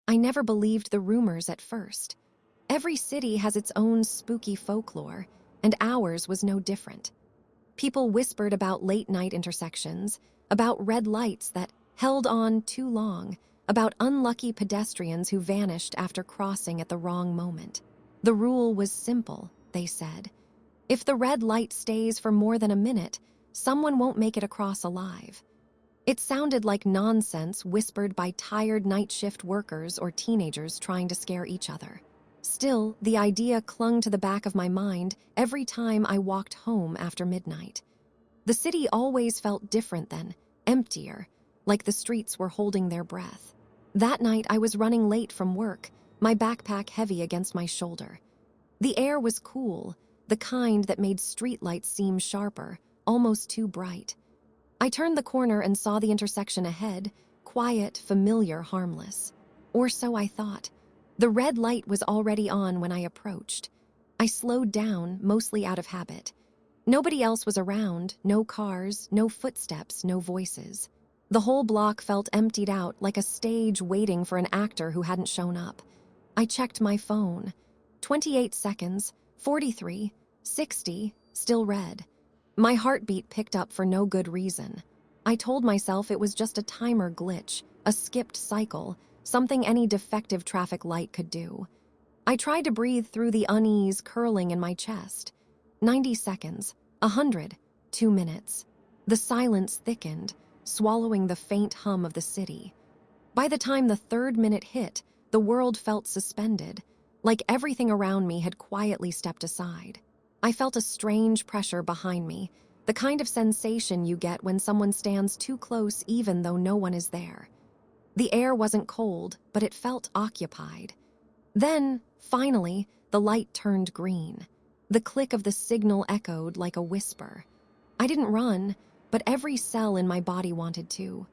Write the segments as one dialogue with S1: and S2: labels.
S1: I never believed the rumors at first. Every city has its own spooky folklore, and ours was no different. People whispered about late-night intersections, about red lights that held on too long, about unlucky pedestrians who vanished after crossing at the wrong moment. The rule was simple, they said. If the red light stays for more than a minute, someone won't make it across alive. It sounded like nonsense whispered by tired night shift workers or teenagers trying to scare each other. Still, the idea clung to the back of my mind every time I walked home after midnight. The city always felt different then, emptier, like the streets were holding their breath. That night I was running late from work, my backpack heavy against my shoulder. The air was cool, the kind that made streetlights seem sharper, almost too bright. I turned the corner and saw the intersection ahead, quiet, familiar, harmless. Or so I thought. The red light was already on when I approached. I slowed down, mostly out of habit. Nobody else was around, no cars, no footsteps, no voices. The whole block felt emptied out like a stage waiting for an actor who hadn't shown up. I checked my phone. 28 seconds, 43, 60, still red. My heartbeat picked up for no good reason. I told myself it was just a timer glitch, a skipped cycle, something any defective traffic light could do. I tried to breathe through the unease curling in my chest. 90 seconds, 100, 2 minutes. The silence thickened, swallowing the faint hum of the city. By the time the third minute hit, the world felt suspended, like everything around me had quietly stepped aside. I felt a strange pressure behind me, the kind of sensation you get when someone stands too close even though no one is there. The air wasn't cold, but it felt occupied. Then, finally, the light turned green. The click of the signal echoed like a whisper. I didn't run, but every cell in my body wanted to.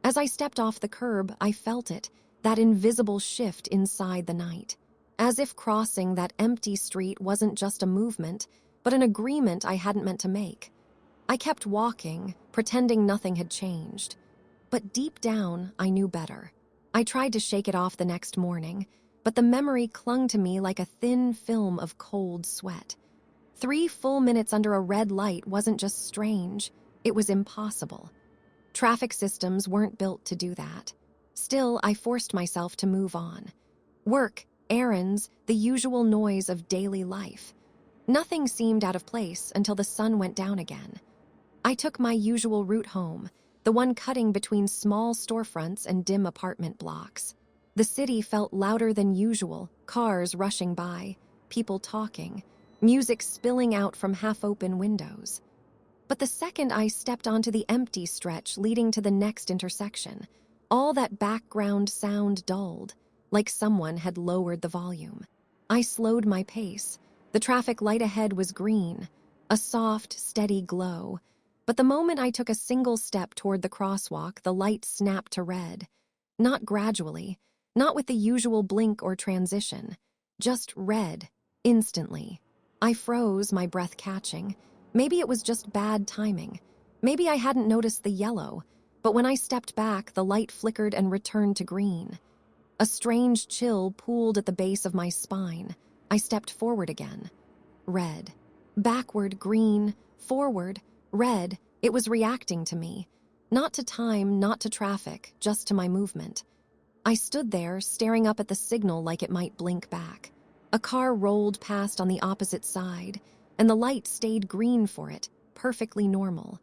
S1: As I stepped off the curb, I felt it, that invisible shift inside the night. As if crossing that empty street wasn't just a movement, but an agreement I hadn't meant to make. I kept walking, pretending nothing had changed. But deep down, I knew better. I tried to shake it off the next morning, but the memory clung to me like a thin film of cold sweat. 3 full minutes under a red light wasn't just strange, it was impossible. Traffic systems weren't built to do that. Still, I forced myself to move on. Work, errands, the usual noise of daily life. Nothing seemed out of place until the sun went down again. I took my usual route home, the one cutting between small storefronts and dim apartment blocks. The city felt louder than usual, cars rushing by, people talking, music spilling out from half-open windows. But the second I stepped onto the empty stretch leading to the next intersection, all that background sound dulled, like someone had lowered the volume. I slowed my pace. The traffic light ahead was green, a soft, steady glow. But the moment I took a single step toward the crosswalk, the light snapped to red. Not gradually, not with the usual blink or transition, just red, instantly. I froze, my breath catching. Maybe it was just bad timing. Maybe I hadn't noticed the yellow, but when I stepped back, the light flickered and returned to green. A strange chill pooled at the base of my spine. I stepped forward again. Red. Backward, green. Forward, red. It was reacting to me. Not to time, not to traffic, just to my movement. I stood there, staring up at the signal like it might blink back. A car rolled past on the opposite side, and the light stayed green for it, perfectly normal.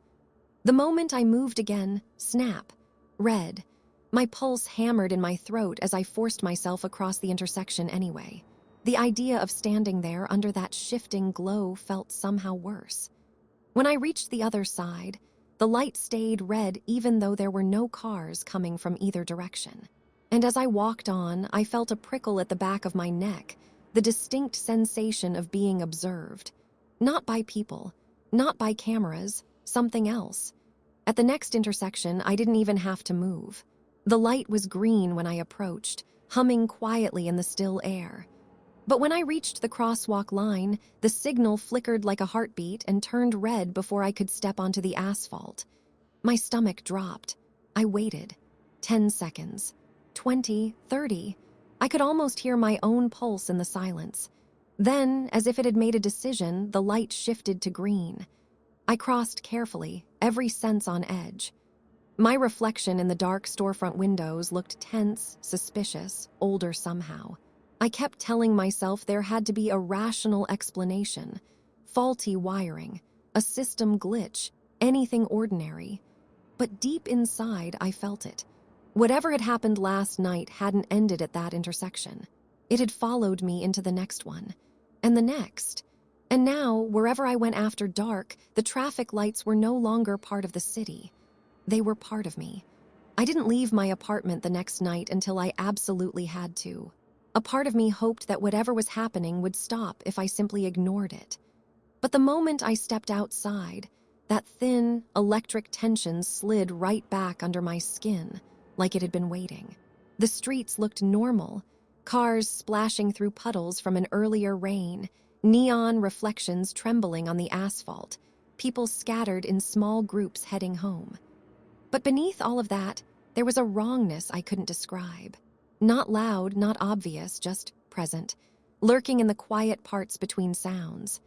S1: The moment I moved again, snap. Red. My pulse hammered in my throat as I forced myself across the intersection anyway. The idea of standing there under that shifting glow felt somehow worse. When I reached the other side, the light stayed red even though there were no cars coming from either direction. And as I walked on, I felt a prickle at the back of my neck, the distinct sensation of being observed. Not by people, not by cameras, something else. At the next intersection, I didn't even have to move. The light was green when I approached, humming quietly in the still air. But when I reached the crosswalk line, the signal flickered like a heartbeat and turned red before I could step onto the asphalt. My stomach dropped. I waited. 10 seconds. 20, 30. I could almost hear my own pulse in the silence. Then, as if it had made a decision, the light shifted to green. I crossed carefully, every sense on edge. My reflection in the dark storefront windows looked tense, suspicious, older somehow. I kept telling myself there had to be a rational explanation. Faulty wiring, a system glitch, anything ordinary. But deep inside, I felt it. Whatever had happened last night hadn't ended at that intersection. It had followed me into the next one, and the next. And now, wherever I went after dark, the traffic lights were no longer part of the city. They were part of me. I didn't leave my apartment the next night until I absolutely had to. A part of me hoped that whatever was happening would stop if I simply ignored it. But the moment I stepped outside, that thin, electric tension slid right back under my skin, like it had been waiting. The streets looked normal, cars splashing through puddles from an earlier rain, neon reflections trembling on the asphalt, people scattered in small groups heading home. But beneath all of that, there was a wrongness I couldn't describe. Not loud, not obvious, just present, lurking in the quiet parts between sounds.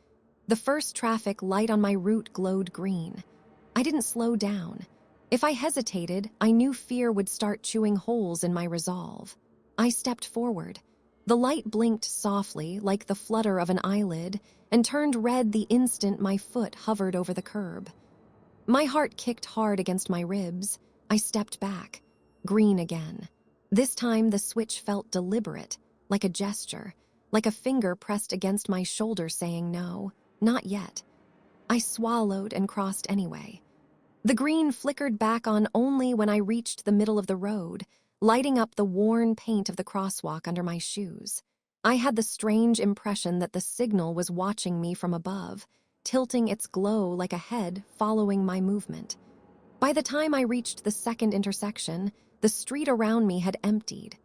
S1: The first traffic light on my route glowed green. I didn't slow down. If I hesitated, I knew fear would start chewing holes in my resolve. I stepped forward. The light blinked softly, like the flutter of an eyelid, and turned red the instant my foot hovered over the curb. My heart kicked hard against my ribs. I stepped back. Green again. This time the switch felt deliberate, like a gesture, like a finger pressed against my shoulder saying no, not yet. I swallowed and crossed anyway. The green flickered back on only when I reached the middle of the road, lighting up the worn paint of the crosswalk under my shoes. I had the strange impression that the signal was watching me from above, tilting its glow like a head following my movement. By the time I reached the second intersection, the street around me had emptied.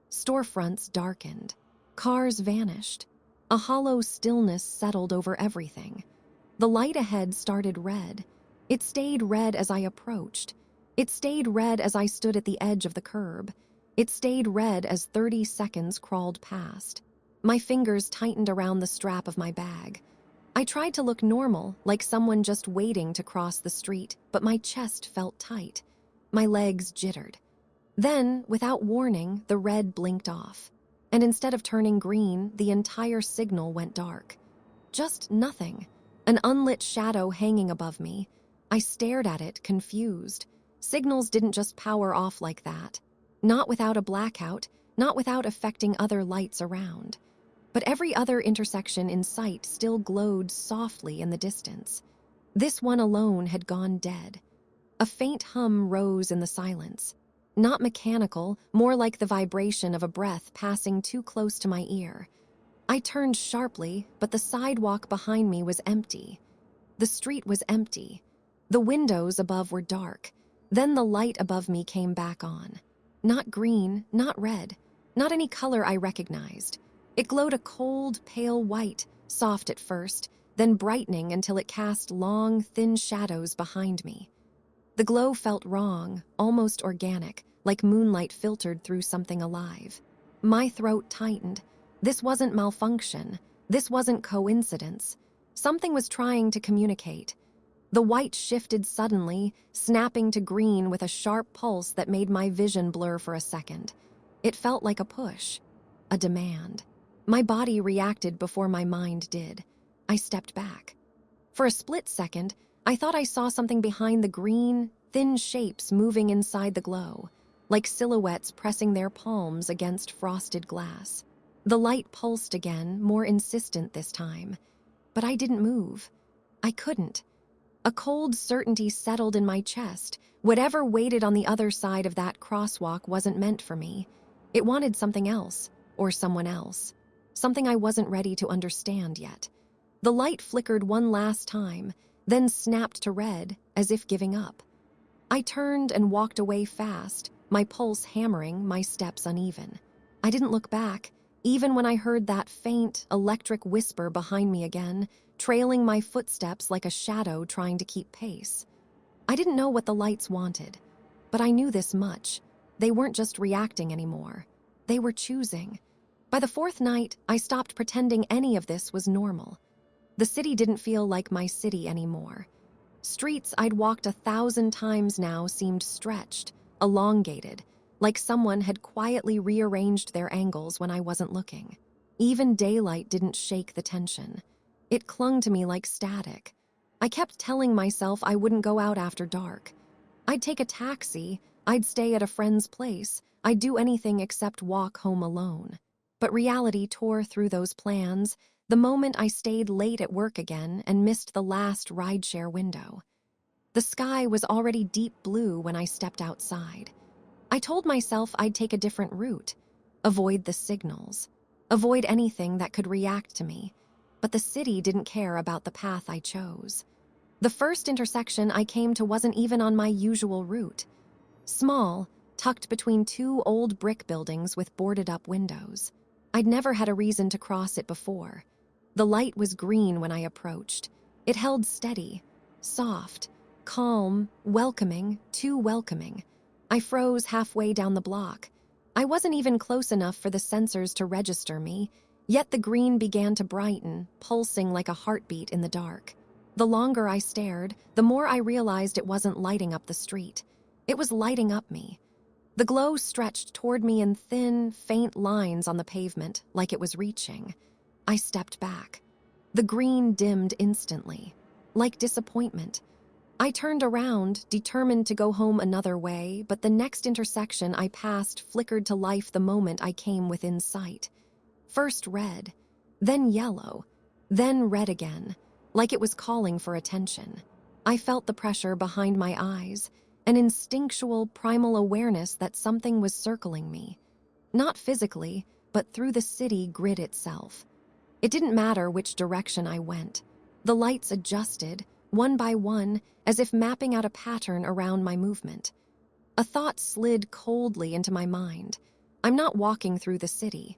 S1: Storefronts darkened. Cars vanished. A hollow stillness settled over everything. The light ahead started red. It stayed red as I approached. It stayed red as I stood at the edge of the curb. It stayed red as 30 seconds crawled past. My fingers tightened around the strap of my bag. I tried to look normal, like someone just waiting to cross the street, but my chest felt tight. My legs jittered. Then, without warning, the red blinked off. And instead of turning green, the entire signal went dark. Just nothing. An unlit shadow hanging above me. I stared at it, confused. Signals didn't just power off like that. Not without a blackout, not without affecting other lights around. But every other intersection in sight still glowed softly in the distance. This one alone had gone dead. A faint hum rose in the silence. Not mechanical, more like the vibration of a breath passing too close to my ear. I turned sharply, but the sidewalk behind me was empty. The street was empty. The windows above were dark. Then the light above me came back on. Not green, not red, not any color I recognized. It glowed a cold, pale white, soft at first, then brightening until it cast long, thin shadows behind me. The glow felt wrong, almost organic, like moonlight filtered through something alive. My throat tightened. This wasn't malfunction. This wasn't coincidence. Something was trying to communicate. The white shifted suddenly, snapping to green with a sharp pulse that made my vision blur for a second. It felt like a push, a demand. My body reacted before my mind did. I stepped back. For a split second, I thought I saw something behind the green, thin shapes moving inside the glow, like silhouettes pressing their palms against frosted glass. The light pulsed again, more insistent this time. But I didn't move. I couldn't. A cold certainty settled in my chest. Whatever waited on the other side of that crosswalk wasn't meant for me. It wanted something else, or someone else. Something I wasn't ready to understand yet. The light flickered one last time, then snapped to red, as if giving up. I turned and walked away fast, my pulse hammering, my steps uneven. I didn't look back, even when I heard that faint, electric whisper behind me again, trailing my footsteps like a shadow trying to keep pace. I didn't know what the lights wanted, but I knew this much. They weren't just reacting anymore. They were choosing. By the fourth night, I stopped pretending any of this was normal. The city didn't feel like my city anymore. Streets I'd walked 1,000 times now seemed stretched, elongated, like someone had quietly rearranged their angles when I wasn't looking. Even daylight didn't shake the tension. It clung to me like static. I kept telling myself I wouldn't go out after dark. I'd take a taxi, I'd stay at a friend's place, I'd do anything except walk home alone. But reality tore through those plans the moment I stayed late at work again and missed the last rideshare window. The sky was already deep blue when I stepped outside. I told myself I'd take a different route, avoid the signals, avoid anything that could react to me, but the city didn't care about the path I chose. The first intersection I came to wasn't even on my usual route. Small, tucked between two old brick buildings with boarded-up windows. I'd never had a reason to cross it before. The light was green when I approached. It held steady, soft, calm, welcoming, too welcoming. I froze halfway down the block. I wasn't even close enough for the sensors to register me, yet the green began to brighten, pulsing like a heartbeat in the dark. The longer I stared, the more I realized it wasn't lighting up the street. It was lighting up me. The glow stretched toward me in thin, faint lines on the pavement, like it was reaching. I stepped back. The green dimmed instantly, like disappointment. I turned around, determined to go home another way, but the next intersection I passed flickered to life the moment I came within sight. First red, then yellow, then red again, like it was calling for attention. I felt the pressure behind my eyes, an instinctual, primal awareness that something was circling me. Not physically, but through the city grid itself. It didn't matter which direction I went. The lights adjusted, one by one, as if mapping out a pattern around my movement. A thought slid coldly into my mind. I'm not walking through the city.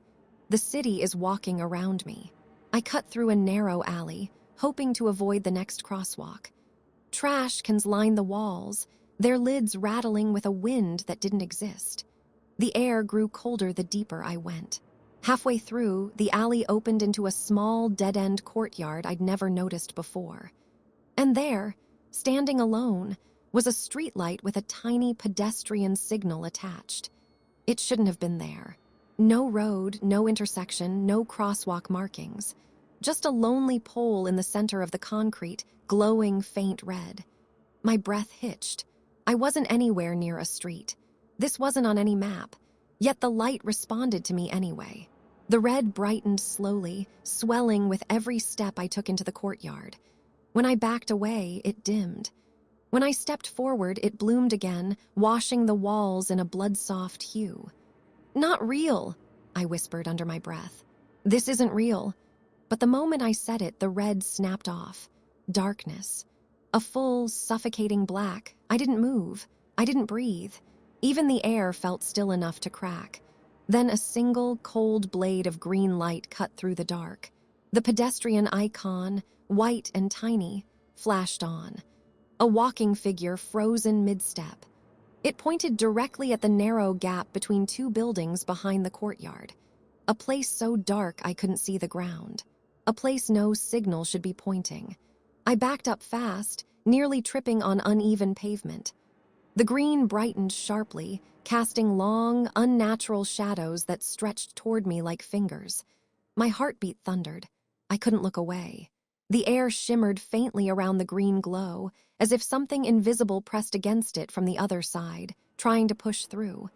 S1: The city is walking around me. I cut through a narrow alley, hoping to avoid the next crosswalk. Trash cans lined the walls, their lids rattling with a wind that didn't exist. The air grew colder the deeper I went. Halfway through, the alley opened into a small, dead-end courtyard I'd never noticed before. And there, standing alone, was a streetlight with a tiny pedestrian signal attached. It shouldn't have been there. No road, no intersection, no crosswalk markings. Just a lonely pole in the center of the concrete, glowing faint red. My breath hitched. I wasn't anywhere near a street. This wasn't on any map, yet the light responded to me anyway. The red brightened slowly, swelling with every step I took into the courtyard. When I backed away, it dimmed. When I stepped forward, it bloomed again, washing the walls in a blood-soft hue. "Not real," I whispered under my breath. "This isn't real." But the moment I said it, the red snapped off. Darkness. A full, suffocating black. I didn't move. I didn't breathe. Even the air felt still enough to crack. Then a single, cold blade of green light cut through the dark. The pedestrian icon, white and tiny, flashed on. A walking figure frozen mid-step. It pointed directly at the narrow gap between two buildings behind the courtyard. A place so dark I couldn't see the ground. A place no signal should be pointing. I backed up fast, nearly tripping on uneven pavement. The green brightened sharply, casting long, unnatural shadows that stretched toward me like fingers. My heartbeat thundered. I couldn't look away. The air shimmered faintly around the green glow, as if something invisible pressed against it from the other side, trying to push through.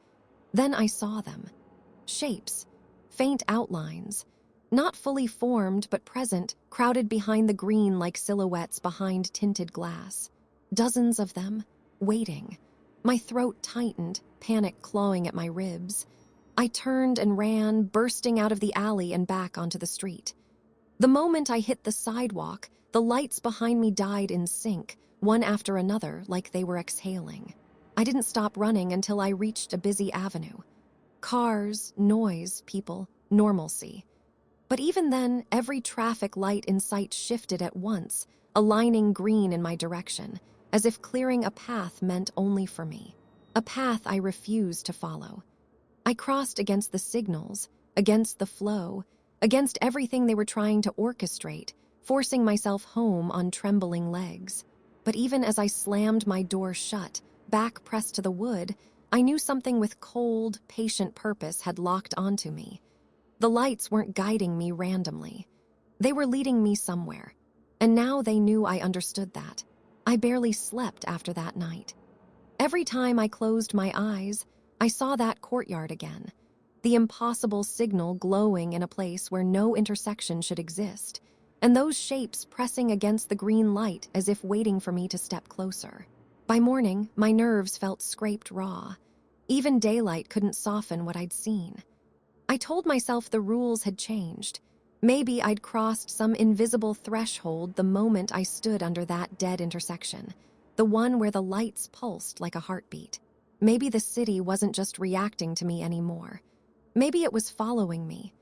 S1: Then I saw them. Shapes. Faint outlines. Not fully formed, but present, crowded behind the green like silhouettes behind tinted glass. Dozens of them, waiting. My throat tightened, panic clawing at my ribs. I turned and ran, bursting out of the alley and back onto the street. The moment I hit the sidewalk, the lights behind me died in sync, one after another, like they were exhaling. I didn't stop running until I reached a busy avenue. Cars, noise, people, normalcy. But even then, every traffic light in sight shifted at once, aligning green in my direction, as if clearing a path meant only for me. a path I refused to follow. I crossed against the signals, against the flow, against everything they were trying to orchestrate, forcing myself home on trembling legs. But even as I slammed my door shut, back pressed to the wood, I knew something with cold, patient purpose had locked onto me. The lights weren't guiding me randomly. They were leading me somewhere. And now they knew I understood that. I barely slept after that night. Every time I closed my eyes, I saw that courtyard again. The impossible signal glowing in a place where no intersection should exist, and those shapes pressing against the green light as if waiting for me to step closer. By morning, my nerves felt scraped raw. Even daylight couldn't soften what I'd seen. I told myself the rules had changed. Maybe I'd crossed some invisible threshold the moment I stood under that dead intersection, the one where the lights pulsed like a heartbeat. Maybe the city wasn't just reacting to me anymore. Maybe it was following me.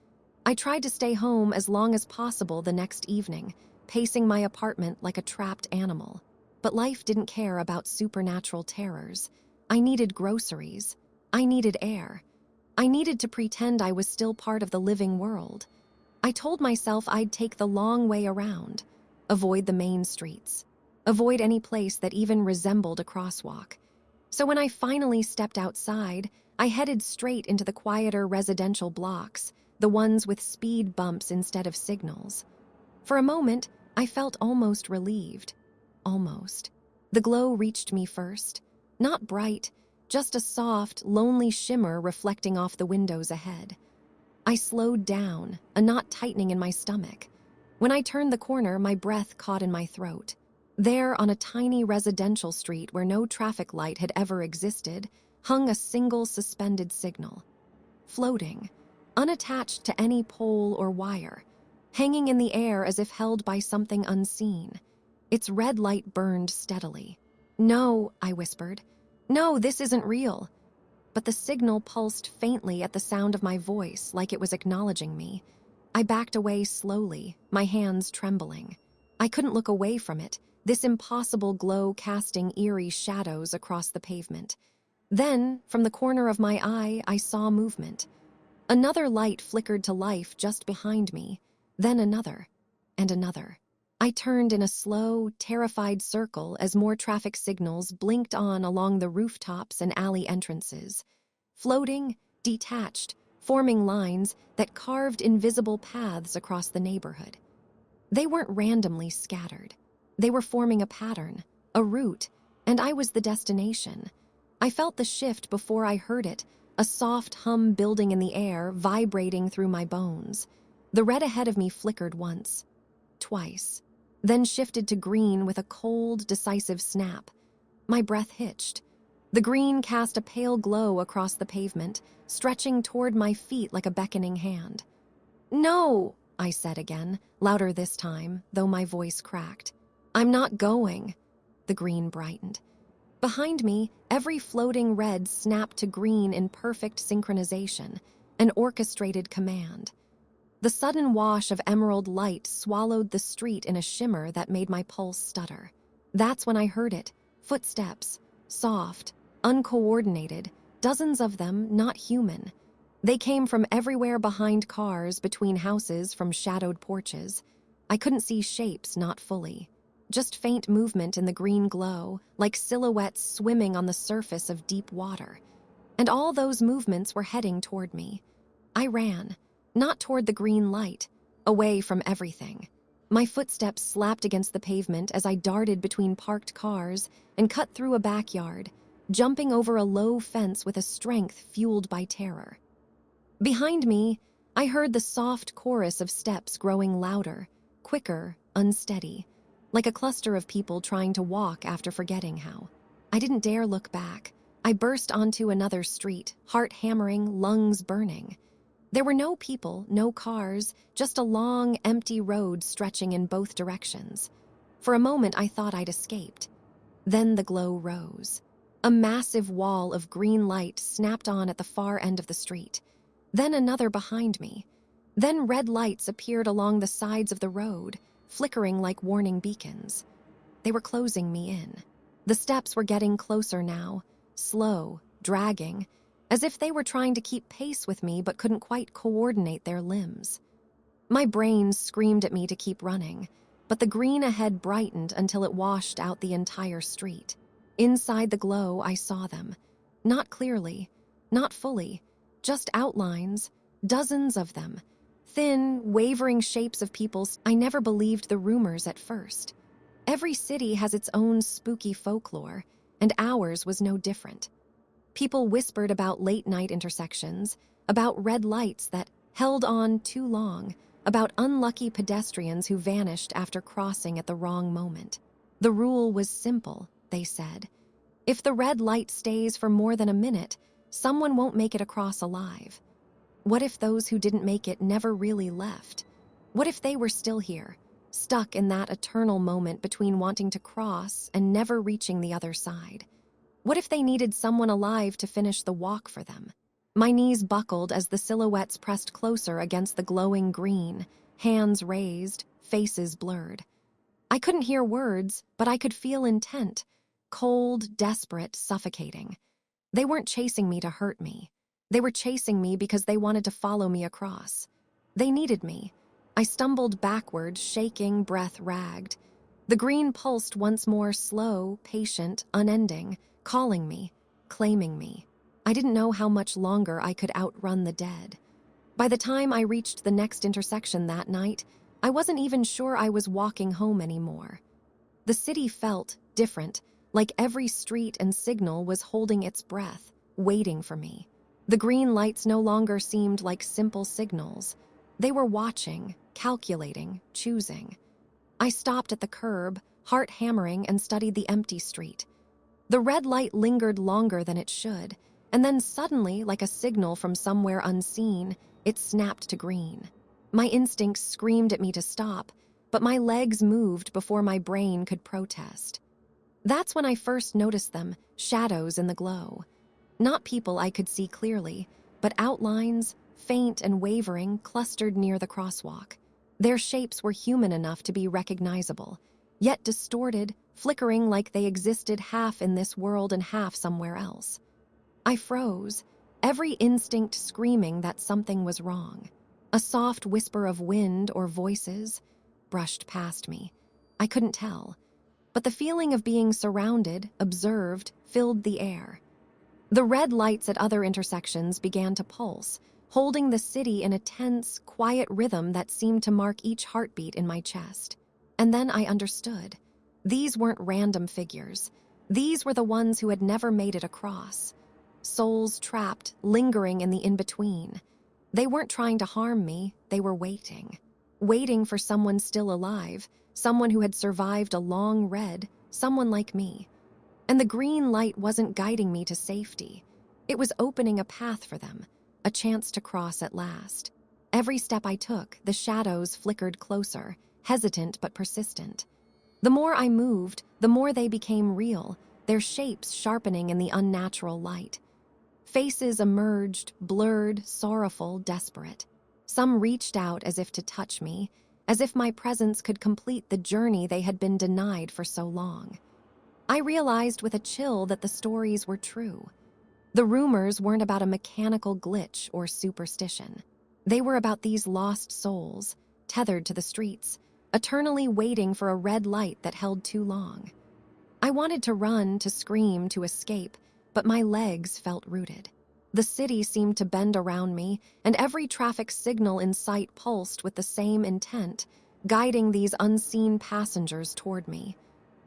S1: I tried to stay home as long as possible the next evening, pacing my apartment like a trapped animal. But life didn't care about supernatural terrors. I needed groceries. I needed air. I needed to pretend I was still part of the living world. I told myself I'd take the long way around, avoid the main streets, avoid any place that even resembled a crosswalk. So when I finally stepped outside, I headed straight into the quieter residential blocks, the ones with speed bumps instead of signals. For a moment, I felt almost relieved. Almost. The glow reached me first. Not bright, just a soft, lonely shimmer reflecting off the windows ahead. I slowed down, a knot tightening in my stomach. When I turned the corner, my breath caught in my throat. There, on a tiny residential street where no traffic light had ever existed, hung a single suspended signal. Floating, unattached to any pole or wire, hanging in the air as if held by something unseen. Its red light burned steadily. "No," I whispered. "No, this isn't real." But the signal pulsed faintly at the sound of my voice, like it was acknowledging me. I backed away slowly, my hands trembling. I couldn't look away from it, this impossible glow casting eerie shadows across the pavement. Then, from the corner of my eye, I saw movement. Another light flickered to life just behind me, then another, and another. I turned in a slow, terrified circle as more traffic signals blinked on along the rooftops and alley entrances. Floating, detached, forming lines that carved invisible paths across the neighborhood. They weren't randomly scattered. They were forming a pattern, a route, and I was the destination. I felt the shift before I heard it, a soft hum building in the air, vibrating through my bones. The red ahead of me flickered once, twice, then shifted to green with a cold, decisive snap. My breath hitched. The green cast a pale glow across the pavement, stretching toward my feet like a beckoning hand. "No," I said again, louder this time, though my voice cracked. "I'm not going." The green brightened. Behind me, every floating red snapped to green in perfect synchronization, an orchestrated command. The sudden wash of emerald light swallowed the street in a shimmer that made my pulse stutter. That's when I heard it. Footsteps. Soft, uncoordinated, dozens of them not human. They came from everywhere behind cars, between houses, from shadowed porches. I couldn't see shapes, not fully. Just faint movement in the green glow, like silhouettes swimming on the surface of deep water. And all those movements were heading toward me. I ran, not toward the green light, away from everything. My footsteps slapped against the pavement as I darted between parked cars and cut through a backyard, jumping over a low fence with a strength fueled by terror. Behind me, I heard the soft chorus of steps growing louder, quicker, unsteady, like a cluster of people trying to walk after forgetting how. I didn't dare look back. I burst onto another street, heart hammering, lungs burning. There were no people, no cars, just a long, empty road stretching in both directions. For a moment, I thought I'd escaped. Then the glow rose. A massive wall of green light snapped on at the far end of the street. Then another behind me. Then red lights appeared along the sides of the road, flickering like warning beacons. They were closing me in. The steps were getting closer now, slow, dragging, as if they were trying to keep pace with me but couldn't quite coordinate their limbs. My brain screamed at me to keep running, but the green ahead brightened until it washed out the entire street. Inside the glow, I saw them. Not clearly, not fully, just outlines, dozens of them. Thin, wavering shapes of people. I never believed the rumors at first. Every city has its own spooky folklore, and ours was no different. People whispered about late-night intersections, about red lights that held on too long, about unlucky pedestrians who vanished after crossing at the wrong moment. The rule was simple, they said. If the red light stays for more than a minute, someone won't make it across alive. What if those who didn't make it never really left? What if they were still here, stuck in that eternal moment between wanting to cross and never reaching the other side? What if they needed someone alive to finish the walk for them? My knees buckled as the silhouettes pressed closer against the glowing green, hands raised, faces blurred. I couldn't hear words, but I could feel intent, cold, desperate, suffocating. They weren't chasing me to hurt me. They were chasing me because they wanted to follow me across. They needed me. I stumbled backward, shaking, breath ragged. The green pulsed once more, slow, patient, unending, calling me, claiming me. I didn't know how much longer I could outrun the dead. By the time I reached the next intersection that night, I wasn't even sure I was walking home anymore. The city felt different, like every street and signal was holding its breath, waiting for me. The green lights no longer seemed like simple signals. They were watching, calculating, choosing. I stopped at the curb, heart hammering, and studied the empty street. The red light lingered longer than it should, and then suddenly, like a signal from somewhere unseen, it snapped to green. My instincts screamed at me to stop, but my legs moved before my brain could protest. That's when I first noticed them, shadows in the glow. Not people I could see clearly, but outlines, faint and wavering, clustered near the crosswalk. Their shapes were human enough to be recognizable, yet distorted, flickering like they existed half in this world and half somewhere else. I froze, every instinct screaming that something was wrong. A soft whisper of wind or voices brushed past me. I couldn't tell, but the feeling of being surrounded, observed, filled the air. The red lights at other intersections began to pulse, holding the city in a tense, quiet rhythm that seemed to mark each heartbeat in my chest. And then I understood. These weren't random figures. These were the ones who had never made it across. Souls trapped, lingering in the in-between. They weren't trying to harm me, they were waiting. Waiting for someone still alive, someone who had survived a long red, someone like me. And the green light wasn't guiding me to safety. It was opening a path for them, a chance to cross at last. Every step I took, the shadows flickered closer, hesitant but persistent. The more I moved, the more they became real, their shapes sharpening in the unnatural light. Faces emerged, blurred, sorrowful, desperate. Some reached out as if to touch me, as if my presence could complete the journey they had been denied for so long. I realized with a chill that the stories were true. The rumors weren't about a mechanical glitch or superstition. They were about these lost souls, tethered to the streets, eternally waiting for a red light that held too long. I wanted to run, to scream, to escape, but my legs felt rooted. The city seemed to bend around me, and every traffic signal in sight pulsed with the same intent, guiding these unseen passengers toward me.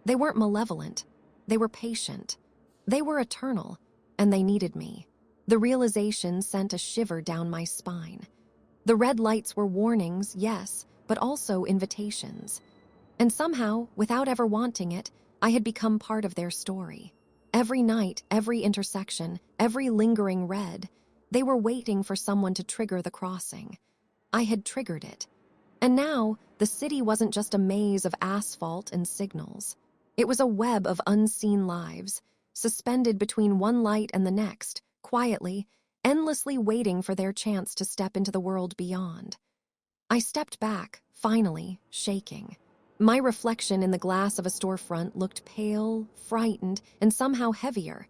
S1: They weren't malevolent. They were patient. They were eternal, and they needed me. The realization sent a shiver down my spine. The red lights were warnings, yes, but also invitations. And somehow, without ever wanting it, I had become part of their story. Every night, every intersection, every lingering red, they were waiting for someone to trigger the crossing. I had triggered it. And now, the city wasn't just a maze of asphalt and signals. It was a web of unseen lives, suspended between one light and the next, quietly, endlessly waiting for their chance to step into the world beyond. I stepped back, finally, shaking. My reflection in the glass of a storefront looked pale, frightened, and somehow heavier.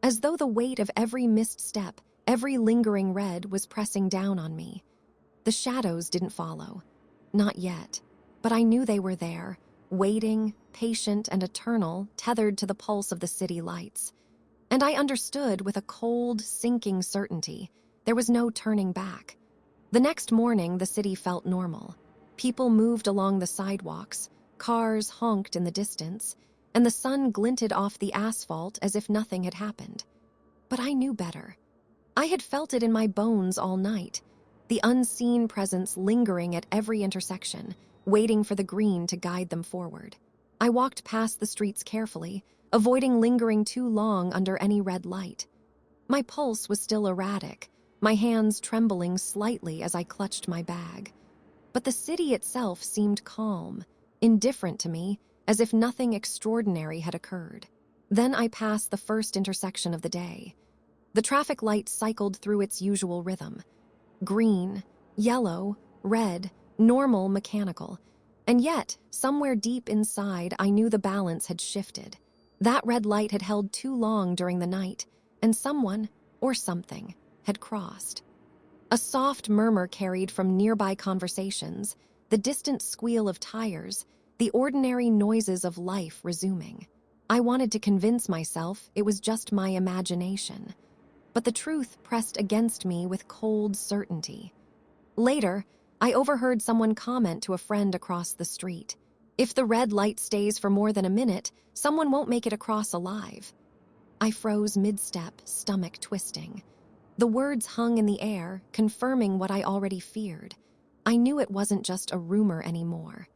S1: as though the weight of every missed step, every lingering red was pressing down on me. The shadows didn't follow. Not yet. But I knew they were there, waiting, patient and eternal, tethered to the pulse of the city lights. And I understood with a cold, sinking certainty. There was no turning back. The next morning, the city felt normal. People moved along the sidewalks, cars honked in the distance, and the sun glinted off the asphalt as if nothing had happened. But I knew better. I had felt it in my bones all night, the unseen presence lingering at every intersection, waiting for the green to guide them forward. I walked past the streets carefully, avoiding lingering too long under any red light. My pulse was still erratic, my hands trembling slightly as I clutched my bag. But the city itself seemed calm, indifferent to me, as if nothing extraordinary had occurred. Then I passed the first intersection of the day. The traffic light cycled through its usual rhythm. Green, yellow, red, normal, mechanical. And yet, somewhere deep inside, I knew the balance had shifted. That red light had held too long during the night, and someone, or something, had crossed. A soft murmur carried from nearby conversations, the distant squeal of tires, the ordinary noises of life resuming. I wanted to convince myself it was just my imagination. But the truth pressed against me with cold certainty. Later, I overheard someone comment to a friend across the street. If the red light stays for more than a minute, someone won't make it across alive. I froze mid-step, stomach twisting. The words hung in the air, confirming what I already feared. I knew it wasn't just a rumor anymore.